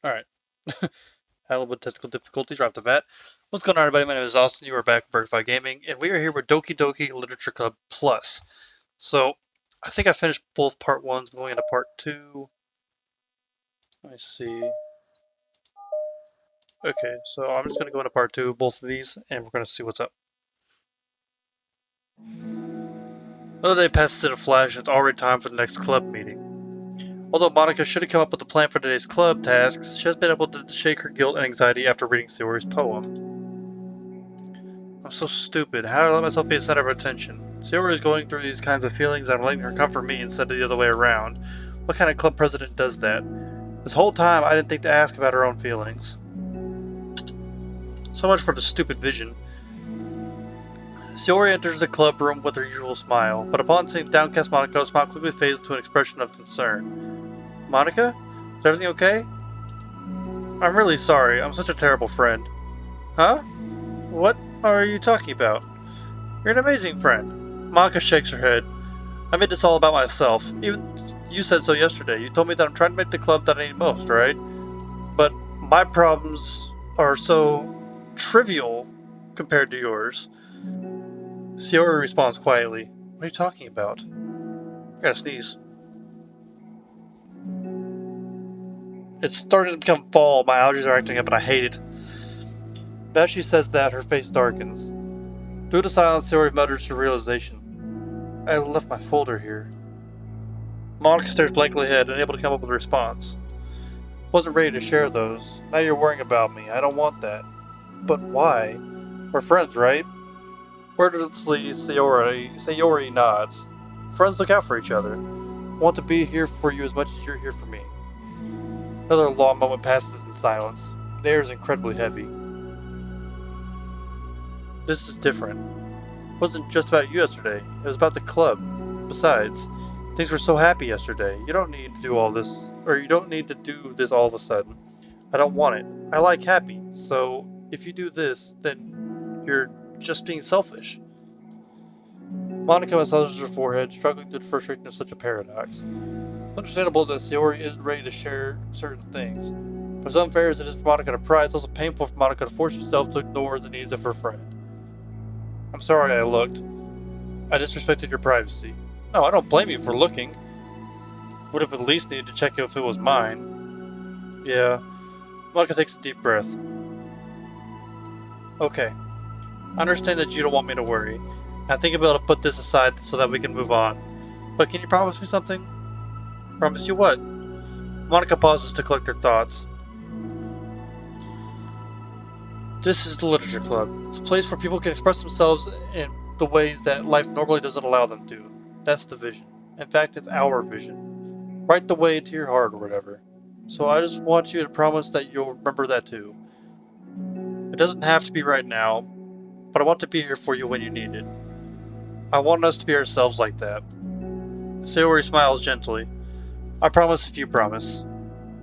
Alright. Had a little bit of technical difficulties right off the bat. What's going on, everybody? My name is Austin. You are back at Birdify Gaming, and we are here with Doki Doki Literature Club Plus. So, I think I finished both part ones. I'm going into part two. Let me see. Okay, so I'm just going to go into part two, both of these, and we're going to see what's up. Another day passes in a flash, and it's already time for the next club meeting. Although Monica should have come up with a plan for today's club tasks, she has been able to shake her guilt and anxiety after reading Sayori's poem. I'm so stupid. How did I let myself be the center of attention? Sayori is going through these kinds of feelings and I'm letting her comfort me instead of the other way around. What kind of club president does that? This whole time I didn't think to ask about her own feelings. So much for the stupid vision. Sayori enters the club room with her usual smile, but upon seeing downcast Monica, her smile quickly fades to an expression of concern. Monica? Is everything okay? I'm really sorry. I'm such a terrible friend. Huh? What are you talking about? You're an amazing friend. Monica shakes her head. I made this all about myself. Even you said so yesterday. You told me that I'm trying to make the club that I need most, right? But my problems are so trivial compared to yours. Sayori responds quietly. What are you talking about? I gotta sneeze. It's starting to become fall. My allergies are acting up and I hate it. But as she says that, her face darkens. Through the silence, Sayori mutters her realization. I left my folder here. Monica stares blankly ahead, unable to come up with a response. Wasn't ready to share those. Now you're worrying about me. I don't want that. But why? We're friends, right? Wordlessly, Sayori nods. Friends look out for each other. I want to be here for you as much as you're here for me. Another long moment passes in silence. The air is incredibly heavy. This is different. It wasn't just about you yesterday. It was about the club. Besides, things were so happy yesterday. You don't need to do all this, or you don't need to do this all of a sudden. I don't want it. I like happy, so if you do this, then you're just being selfish. Monica massages her forehead, struggling through the frustration of such a paradox. Understandable that Sayori isn't ready to share certain things, but as unfair as it is for Monica to pry, it's also painful for Monica to force herself to ignore the needs of her friend. I'm sorry I looked. I disrespected your privacy. No, I don't blame you for looking. Would have at least needed to check if it was mine. Yeah. Monica takes a deep breath. Okay. I understand that you don't want me to worry. I think I'll be able to put this aside so that we can move on. But can you promise me something? Promise you what? Monica pauses to collect her thoughts. This is the Literature Club. It's a place where people can express themselves in the ways that life normally doesn't allow them to. That's the vision. In fact, it's our vision. Write the way to your heart or whatever. So I just want you to promise that you'll remember that too. It doesn't have to be right now, but I want to be here for you when you need it. I want us to be ourselves like that. Sayori smiles gently. I promise if you promise.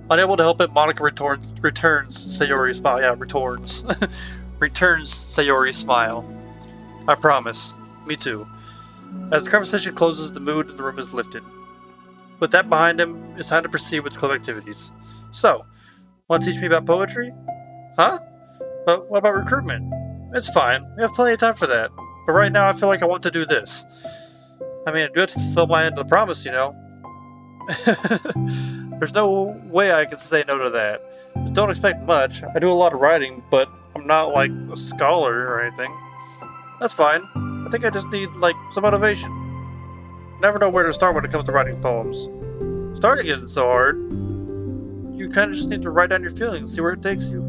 Unable to help it, Monica returns Sayori's smile. Yeah, returns. returns Sayori's smile. I promise. Me too. As the conversation closes, the mood in the room is lifted. With that behind him, it's time to proceed with club activities. So, want to teach me about poetry? Huh? But what about recruitment? It's fine. We have plenty of time for that. But right now, I feel like I want to do this. I mean, I do have to fulfill my end of the promise, you know. There's no way I can say no to that. Just don't expect much. I do a lot of writing, but I'm not like a scholar or anything. That's fine. I think I just need like some motivation. Never know where to start when it comes to writing poems. Starting isn't so hard. You kind of just need to write down your feelings and see where it takes you.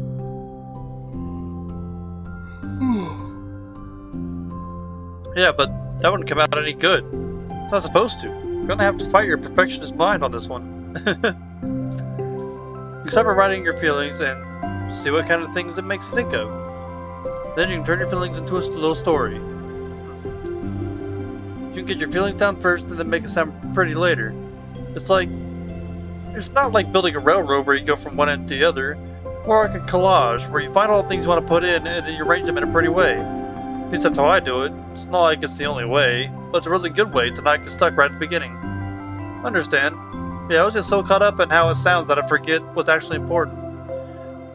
Yeah, but that wouldn't come out any good. It's not supposed to. You're gonna have to fight your perfectionist mind on this one. You start by writing your feelings and see what kind of things it makes you think of. Then you can turn your feelings into a little story. You can get your feelings down first and then make it sound pretty later. It's not like building a railroad where you go from one end to the other. More like a collage where you find all the things you want to put in and then you arrange them in a pretty way. At least that's how I do it. It's not like it's the only way, but it's a really good way to not get stuck right at the beginning. Understand? Yeah, I was just so caught up in how it sounds that I forget what's actually important.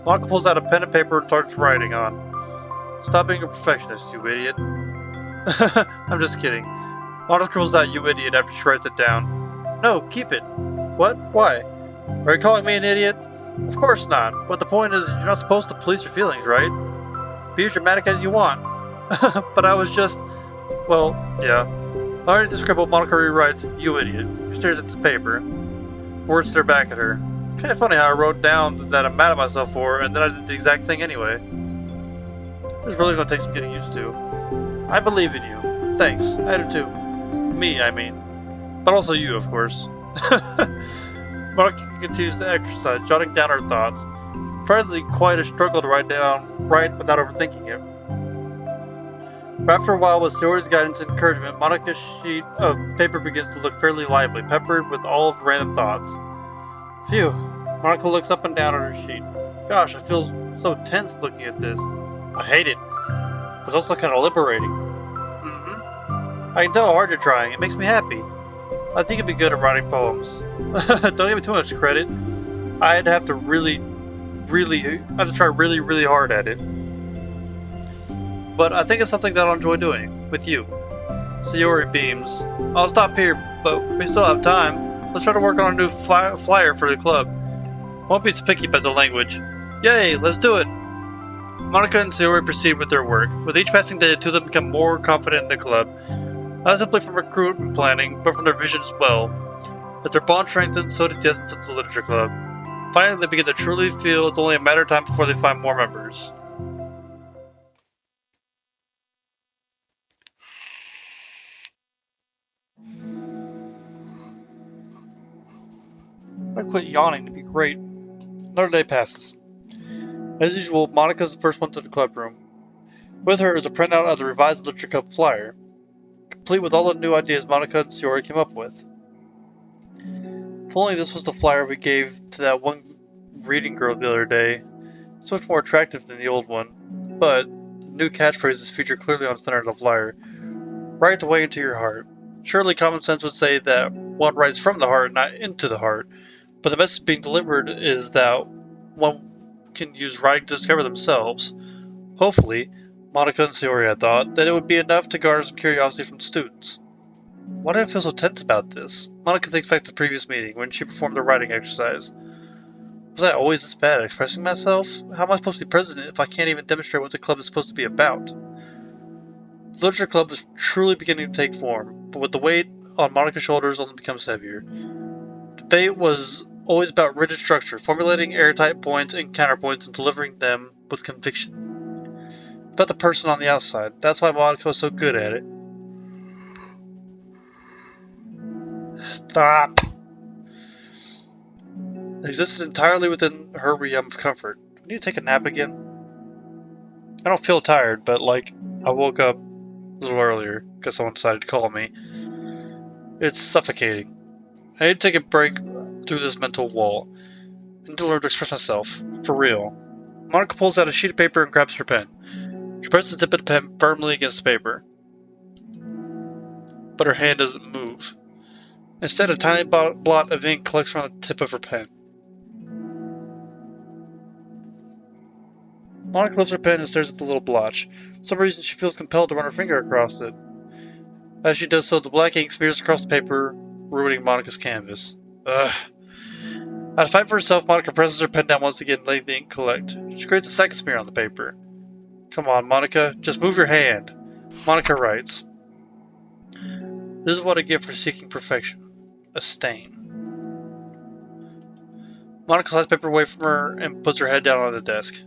Monica pulls out a pen and paper and starts writing on. Stop being a perfectionist, you idiot. I'm just kidding. Monica scrolls out, you idiot, after she writes it down. No, keep it. What? Why? Are you calling me an idiot? Of course not. But the point is, you're not supposed to police your feelings, right? Be as dramatic as you want. But I was just... Well, yeah. Already the scribble, Monica rewrites, you idiot. She stares at the paper. Words stare back at her. Kinda funny how I wrote down that I'm mad at myself for, and then I did the exact thing anyway. This really gonna take some getting used to. I believe in you. Thanks. I do too. Me, I mean. But also you, of course. Monica continues to exercise, jotting down her thoughts. Surprisingly quite a struggle to write without overthinking it. But after a while, with Sayori's guidance and encouragement, Monica's sheet of paper begins to look fairly lively, peppered with all of her random thoughts. Phew. Monica looks up and down at her sheet. Gosh, I feel so tense looking at this. I hate it. But it's also kind of liberating. I can tell how hard you're trying. It makes me happy. I think you'd be good at writing poems. Don't give me too much credit. I'd have to try really hard at it. But I think it's something that I'll enjoy doing, with you. Sayori beams. I'll stop here, but we still have time. Let's try to work on a new flyer for the club. Won't be so picky about the language. Yay, let's do it! Monica and Sayori proceed with their work. With each passing day, the two of them become more confident in the club. Not simply from recruitment planning, but from their vision as well. As their bond strengthens, so does the essence of the literature club. Finally, they begin to truly feel it's only a matter of time before they find more members. I quit yawning to be great. Another day passes. As usual, Monica is the first one to the club room. With her is a printout of the revised literature club flyer, complete with all the new ideas Monica and Sayori came up with. If only this was the flyer we gave to that one reading girl the other day. It's much more attractive than the old one, but the new catchphrase is featured clearly on the center of the flyer. Write the way into your heart. Surely common sense would say that one writes from the heart, not into the heart. But the message being delivered is that one can use writing to discover themselves. Hopefully, Monica and Sayori had thought that it would be enough to garner some curiosity from the students. Why do I feel so tense about this? Monica thinks back to the previous meeting when she performed the writing exercise. Was I always this bad at expressing myself? How am I supposed to be president if I can't even demonstrate what the club is supposed to be about? The literature club is truly beginning to take form, but with the weight on Monica's shoulders only becomes heavier. Debate was always about rigid structure, formulating airtight points and counterpoints and delivering them with conviction. About the person on the outside. That's why Monica was so good at it. Stop! It existed entirely within her realm of comfort. I need to take a nap again. I don't feel tired, but I woke up a little earlier because someone decided to call me. It's suffocating. I need to take a break through this mental wall. I need to learn to express myself. For real. Monica pulls out a sheet of paper and grabs her pen. She presses the tip of the pen firmly against the paper. But her hand doesn't move. Instead, a tiny blot of ink collects around the tip of her pen. Monica lifts her pen and stares at the little blotch. For some reason, she feels compelled to run her finger across it. As she does so, the black ink smears across the paper, ruining Monica's canvas. Ugh. Out of fight for herself, Monica presses her pen down once again, letting the ink collect. She creates a second smear on the paper. Come on, Monica, just move your hand. Monica writes. This is what I get for seeking perfection. A stain. Monica slides paper away from her and puts her head down on the desk.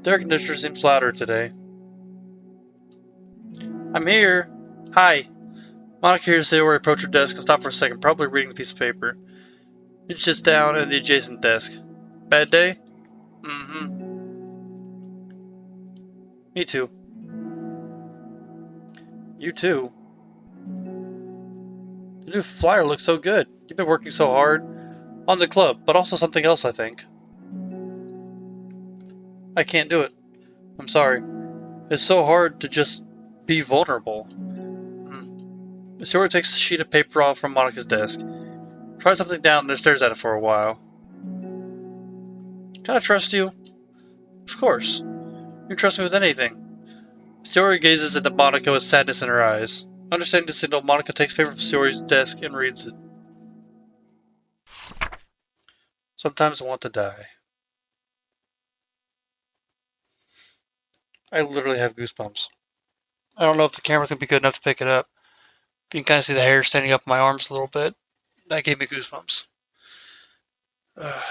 The air conditioner seems louder today. I'm here. Hi. Monica hears Sayori approach her desk and stop for a second, probably reading the piece of paper. Then she sits down at the adjacent desk. Bad day? Mm-hmm. Me too. You too. The new flyer looks so good. You've been working so hard. On the club, but also something else, I think. I can't do it. I'm sorry. It's so hard to just be vulnerable. Sayori takes the sheet of paper off from Monica's desk. Try something down and stares at it for a while. Can I trust you? Of course. You can trust me with anything. Sayori gazes into Monica with sadness in her eyes. Understanding the signal, Monica takes paper from Sayori's desk and reads it. Sometimes I want to die. I literally have goosebumps. I don't know if the camera's gonna be good enough to pick it up. You can kind of see the hair standing up my arms a little bit. That gave me goosebumps. Oh,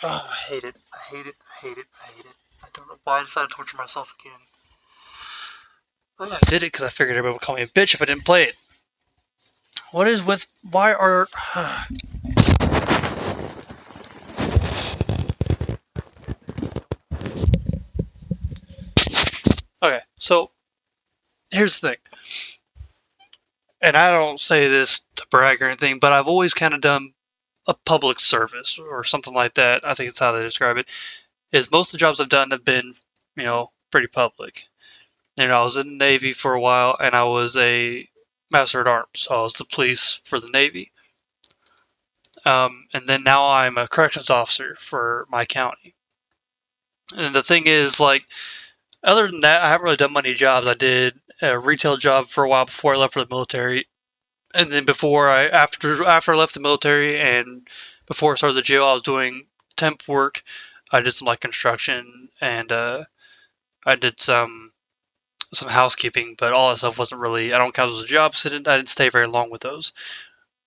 I hate it. I hate it. I hate it. I hate it. I don't know why I decided to torture myself again. I did it because I figured everybody would call me a bitch if I didn't play it. What is with. Why are. Okay, so here's the thing. And I don't say this to brag or anything, but I've always kind of done a public service or something like that. I think it's how they describe it. Is most of the jobs I've done have been, pretty public. I was in the Navy for a while, and I was a master at arms. So I was the police for the Navy. And then now I'm a corrections officer for my county. And the thing is, like, other than that, I haven't really done many jobs. I did a retail job for a while before I left for the military, and then after I left the military and before I started the jail, I was doing temp work. I did some like construction and I did some housekeeping, but all that stuff wasn't really. I don't count as a job, so I didn't stay very long with those.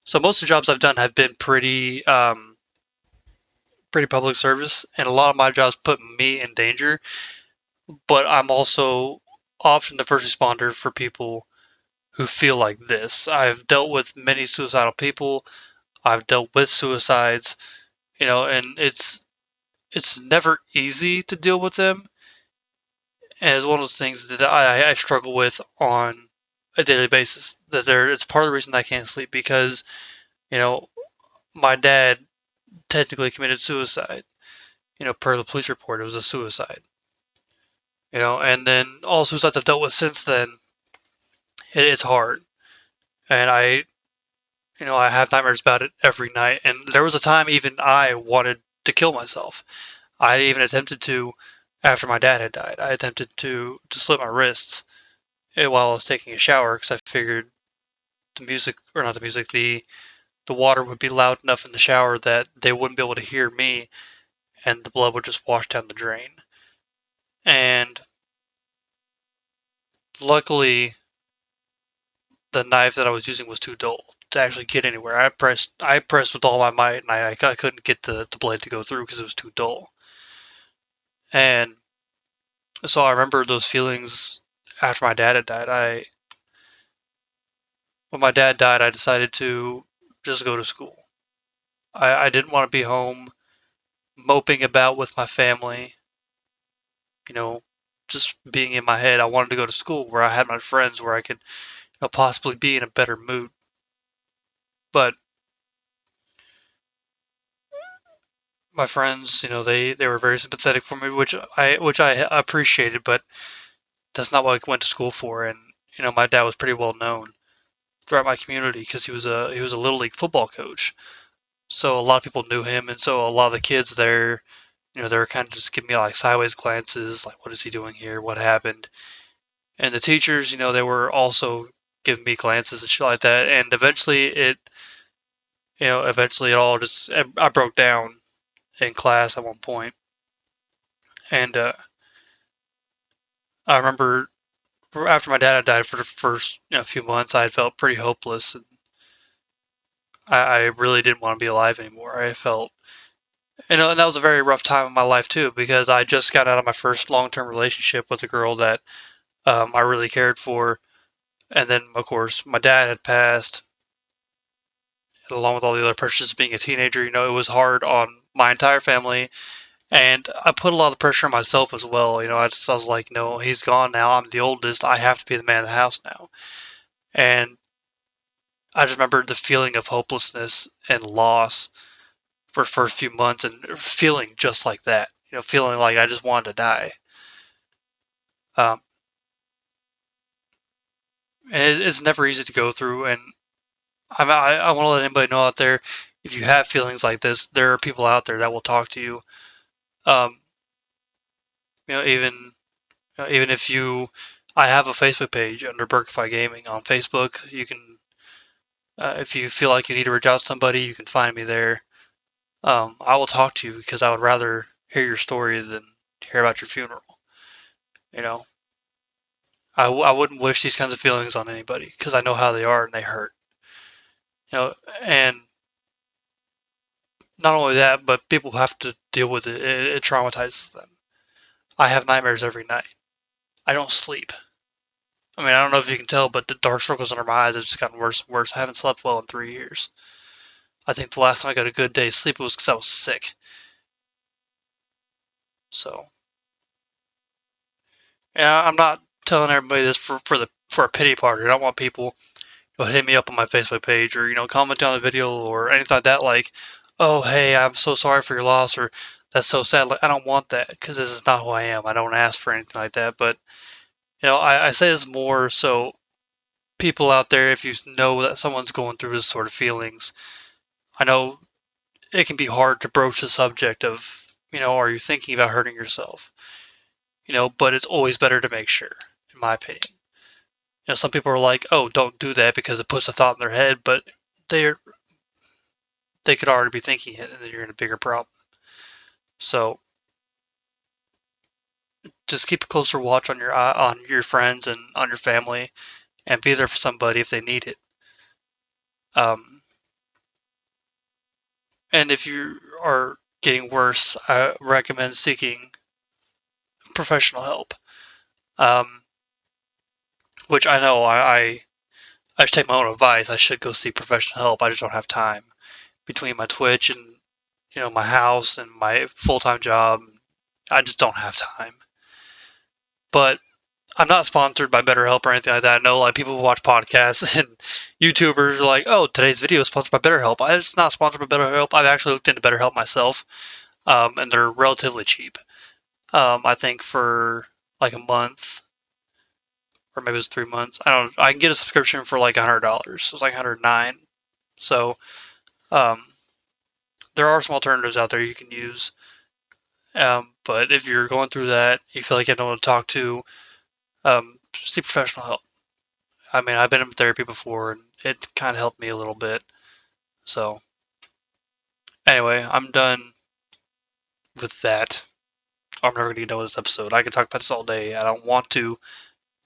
So most of the jobs I've done have been pretty public service, and a lot of my jobs put me in danger. But I'm also often the first responder for people who feel like this. I've dealt with many suicidal people. I've dealt with suicides, and it's never easy to deal with them, and it's one of those things that I struggle with on a daily basis. It's part of the reason I can't sleep because you know my dad technically committed suicide. Per the police report, it was a suicide. And then all suicides I've dealt with since then, it's hard, and I have nightmares about it every night. And there was a time even I wanted to kill myself. I even attempted to after my dad had died. I attempted to slit my wrists while I was taking a shower because I figured the music, or not the music, the water would be loud enough in the shower that they wouldn't be able to hear me, and the blood would just wash down the drain. And luckily, the knife that I was using was too dull to actually get anywhere. I pressed with all my might, and I couldn't get the blade to go through because it was too dull. And so I remember those feelings after my dad had died. When my dad died, I decided to just go to school. I didn't want to be home moping about with my family, you know, just being in my head. I wanted to go to school where I had my friends, where I could possibly be in a better mood. But my friends, they were very sympathetic for me, which I appreciated. But that's not what I went to school for. And my dad was pretty well known throughout my community because he was a little league football coach. So a lot of people knew him, and so a lot of the kids there, they were kind of just giving me like sideways glances, like, what is he doing here? What happened? And the teachers, they were also giving me glances and shit like that. And eventually it all just, I broke down in class at one point. And I remember after my dad had died for the first few months, I had felt pretty hopeless. And I really didn't want to be alive anymore. I felt, and that was a very rough time in my life too, because I just got out of my first long-term relationship with a girl that I really cared for. And then, of course, my dad had passed, along with all the other pressures of being a teenager. It was hard on my entire family, and I put a lot of pressure on myself as well. I was like, no, he's gone now. I'm the oldest. I have to be the man of the house now. And I just remember the feeling of hopelessness and loss for the first few months, and feeling just like that. Feeling like I just wanted to die. Um, and it's never easy to go through, and I want to let anybody know out there, if you have feelings like this, there are people out there that will talk to you. Um, you know, even if you, I have a Facebook page under Burkify Gaming on Facebook. You can, if you feel like you need to reach out to somebody, you can find me there. I will talk to you because I would rather hear your story than hear about your funeral. You know, I wouldn't wish these kinds of feelings on anybody because I know how they are and they hurt. You know, and not only that, but people have to deal with it. It traumatizes them. I have nightmares every night. I don't sleep. I mean, I don't know if you can tell, but the dark circles under my eyes have just gotten worse and worse. I haven't slept well in 3 years. I think the last time I got a good day's sleep was because I was sick. So, yeah, I'm not telling everybody this for a pity party. I don't want people to hit me up on my Facebook page or comment on the video or anything like that. Like, oh hey, I'm so sorry for your loss, or that's so sad. Like, I don't want that because this is not who I am. I don't ask for anything like that. But I say this more so people out there, if you know that someone's going through this sort of feelings, I know it can be hard to broach the subject of, are you thinking about hurting yourself? But it's always better to make sure, in my opinion. Some people are like, oh, don't do that because it puts a thought in their head, but they're they could already be thinking it, and then you're in a bigger problem. So just keep a closer watch on your friends and on your family, and be there for somebody if they need it. Um, and if you are getting worse, I recommend seeking professional help. Um, which I know I should take my own advice. I should go seek professional help. I just don't have time between my Twitch and my house and my full time job. I just don't have time. But I'm not sponsored by BetterHelp or anything like that. I know like people who watch podcasts and YouTubers are like, oh, today's video is sponsored by BetterHelp. It's not sponsored by BetterHelp. I've actually looked into BetterHelp myself, and they're relatively cheap. I think for like a month or maybe it was 3 months. I don't. I can get a subscription for like $100. It was like 109. So um, there are some alternatives out there you can use. But if you're going through that, you feel like you have no one to talk to, seek professional help. I mean, I've been in therapy before, and it kind of helped me a little bit. So, anyway, I'm done with that. I'm never going to get done with this episode. I can talk about this all day. I don't want to.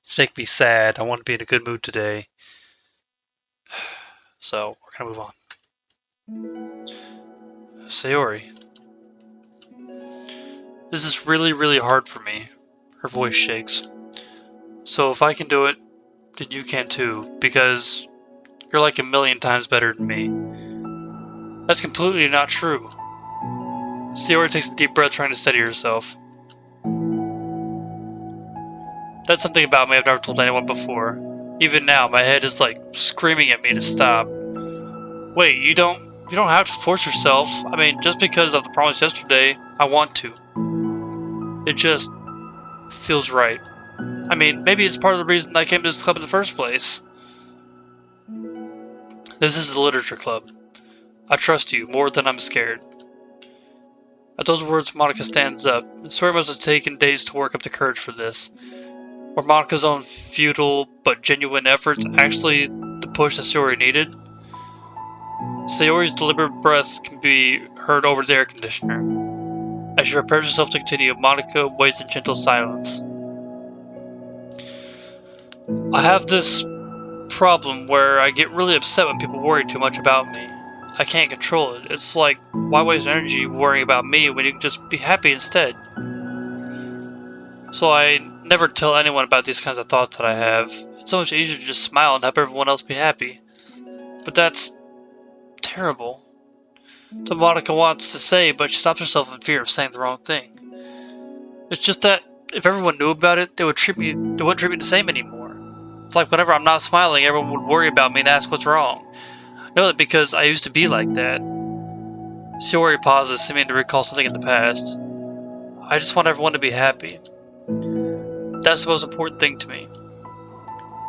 It's making me sad. I want to be in a good mood today. So, we're going to move on. Sayori. This is really, really hard for me. Her voice shakes. So, if I can do it, then you can too, because you're like a million times better than me. That's completely not true. Sayori takes a deep breath, trying to steady herself. That's something about me I've never told anyone before. Even now, my head is like screaming at me to stop. Wait, you don't have to force yourself. I mean, just because of the promise yesterday, I want to. It just feels right. I mean, maybe it's part of the reason I came to this club in the first place. This is the literature club. I trust you more than I'm scared. At those words, Monica stands up. Sayori must have taken days to work up the courage for this. Were Monica's own futile but genuine efforts actually the push that Sayori needed? Sayori's deliberate breaths can be heard over the air conditioner. As she prepares herself to continue, Monica waits in gentle silence. I have this problem where I get really upset when people worry too much about me. I can't control it. It's like, why waste energy worrying about me when you can just be happy instead? So I never tell anyone about these kinds of thoughts that I have. It's so much easier to just smile and help everyone else be happy. But that's terrible. So Monica wants to say, but she stops herself in fear of saying the wrong thing. It's just that if everyone knew about it, they wouldn't treat me the same anymore. Like whenever I'm not smiling, everyone would worry about me and ask what's wrong. I know that because I used to be like that. Sayori pauses, seeming to recall something in the past. I just want everyone to be happy. That's the most important thing to me.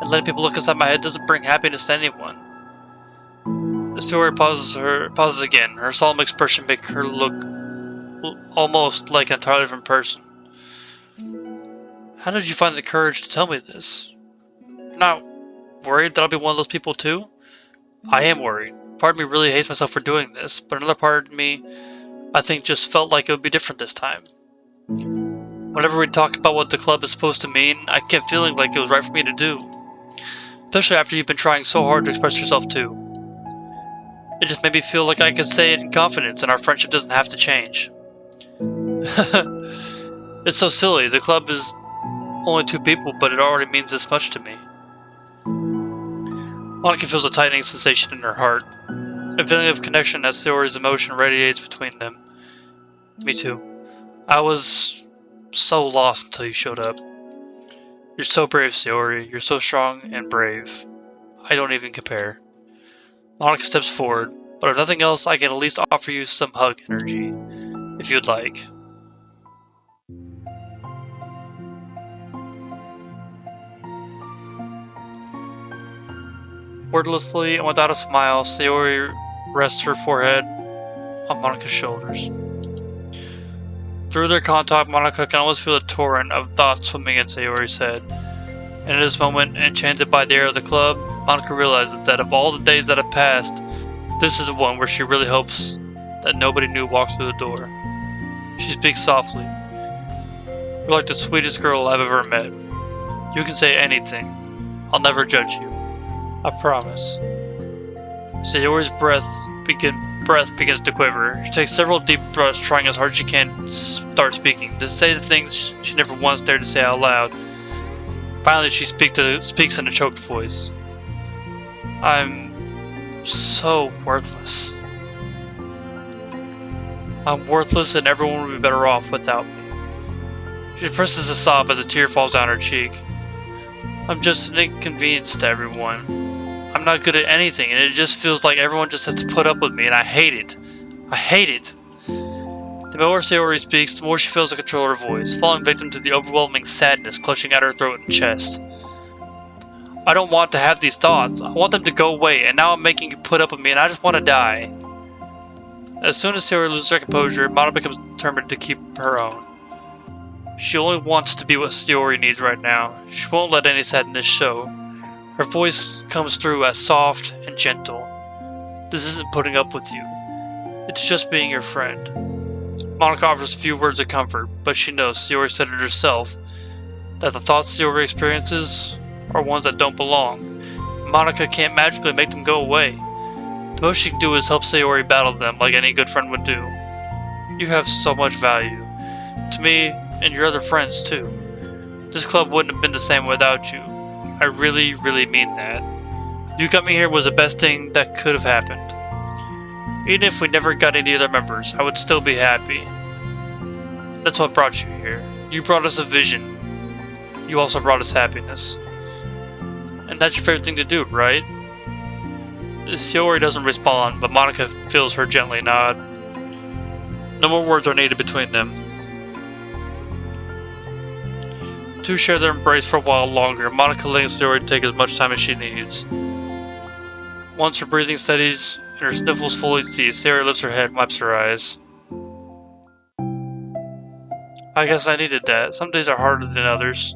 And letting people look inside my head doesn't bring happiness to anyone. Sayori pauses again. Her solemn expression makes her look almost like an entirely different person. How did you find the courage to tell me this? You're not worried that I'll be one of those people too? I am worried. Part of me really hates myself for doing this, but another part of me, I think, just felt like it would be different this time. Whenever we talk about what the club is supposed to mean, I kept feeling like it was right for me to do. Especially after you've been trying so hard to express yourself too. It just made me feel like I could say it in confidence and our friendship doesn't have to change. It's so silly. The club is only 2 people, but it already means this much to me. Monica feels a tightening sensation in her heart. A feeling of connection as Sayori's emotion radiates between them. Me too. I was so lost until you showed up. You're so brave, Sayori. You're so strong and brave. I don't even compare. Monica steps forward, but if nothing else, I can at least offer you some hug energy, if you'd like. Wordlessly and without a smile, Sayori rests her forehead on Monica's shoulders. Through their contact, Monica can almost feel a torrent of thoughts swimming in Sayori's head. And in this moment, enchanted by the air of the club, Monica realizes that of all the days that have passed, this is the one where she really hopes that nobody new walks through the door. She speaks softly. You're like the sweetest girl I've ever met. You can say anything. I'll never judge you. I promise. Sayori's breath begins to quiver. She takes several deep breaths, trying as hard as she can to start speaking, to say the things she never once dared to say out loud. Finally, she speaks in a choked voice. I'm so worthless. I'm worthless and everyone would be better off without me. She presses a sob as a tear falls down her cheek. I'm just an inconvenience to everyone. I'm not good at anything, and it just feels like everyone just has to put up with me, and I hate it. I hate it. The more Sayori speaks, the more she feels the control of her voice, falling victim to the overwhelming sadness clutching at her throat and chest. I don't want to have these thoughts. I want them to go away, and now I'm making you put up with me, and I just want to die. As soon as Sayori loses her composure, Mana becomes determined to keep her own. She only wants to be what Sayori needs right now. She won't let any sadness show. Her voice comes through as soft and gentle. This isn't putting up with you. It's just being your friend. Monica offers a few words of comfort, but she knows, Sayori said it herself, that the thoughts Sayori experiences are ones that don't belong. Monica can't magically make them go away. The most she can do is help Sayori battle them like any good friend would do. You have so much value. To me, and your other friends too. This club wouldn't have been the same without you. I really, really mean that. You coming here was the best thing that could have happened. Even if we never got any other members, I would still be happy. That's what brought you here. You brought us a vision. You also brought us happiness. And that's your favorite thing to do, right? Sayori doesn't respond, but Monica feels her gently nod. No more words are needed between them. Two share their embrace for a while longer, Monica letting Sayori take as much time as she needs. Once her breathing steadies and her sniffles fully cease, Sayori lifts her head and wipes her eyes. I guess I needed that. Some days are harder than others.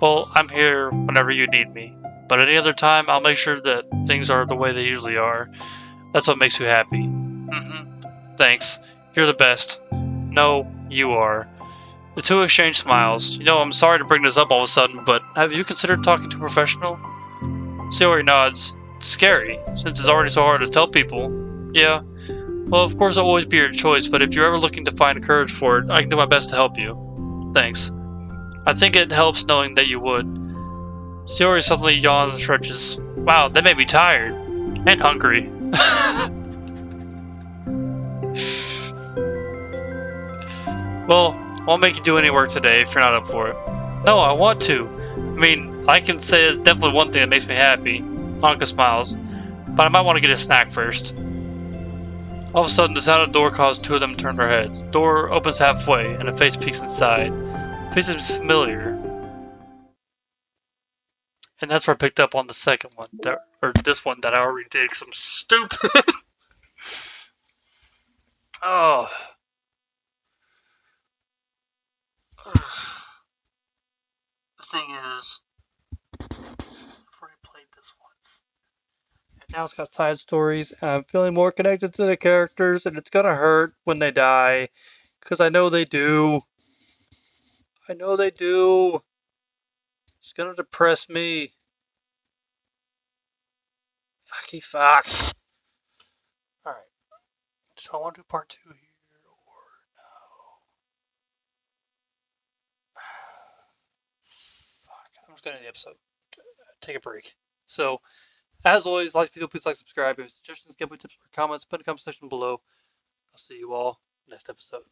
Well, I'm here whenever you need me. But any other time, I'll make sure that things are the way they usually are. That's what makes you happy. Thanks. You're the best. No, you are. The two exchange smiles. You know, I'm sorry to bring this up all of a sudden, but have you considered talking to a professional? Sayori nods. It's scary, since it's already so hard to tell people. Yeah. Well, of course it'll always be your choice, but if you're ever looking to find courage for it, I can do my best to help you. Thanks. I think it helps knowing that you would. Sayori suddenly yawns and stretches. Wow, that made me tired. And hungry. Well, I won't make you do any work today if you're not up for it. No, I want to. I mean, I can say it's definitely one thing that makes me happy. Monica smiles. But I might want to get a snack first. All of a sudden, the sound of the door causes two of them to turn their heads. The door opens halfway, and a face peeks inside. The face is familiar. And that's where I picked up on the second one, or this one that I already did because I'm stupid. Oh. The thing is, I've already played this once. And now it's got side stories, and I'm feeling more connected to the characters, and it's gonna hurt when they die. Because I know they do. I know they do. It's gonna depress me. Fucky fuck. Alright. So I want to do part 2 here, or no? Fuck. I'm just gonna end the episode. Take a break. So, as always, like the video, please like, subscribe. If you have suggestions, giveaway tips, or comments, put in the comment section below. I'll see you all next episode.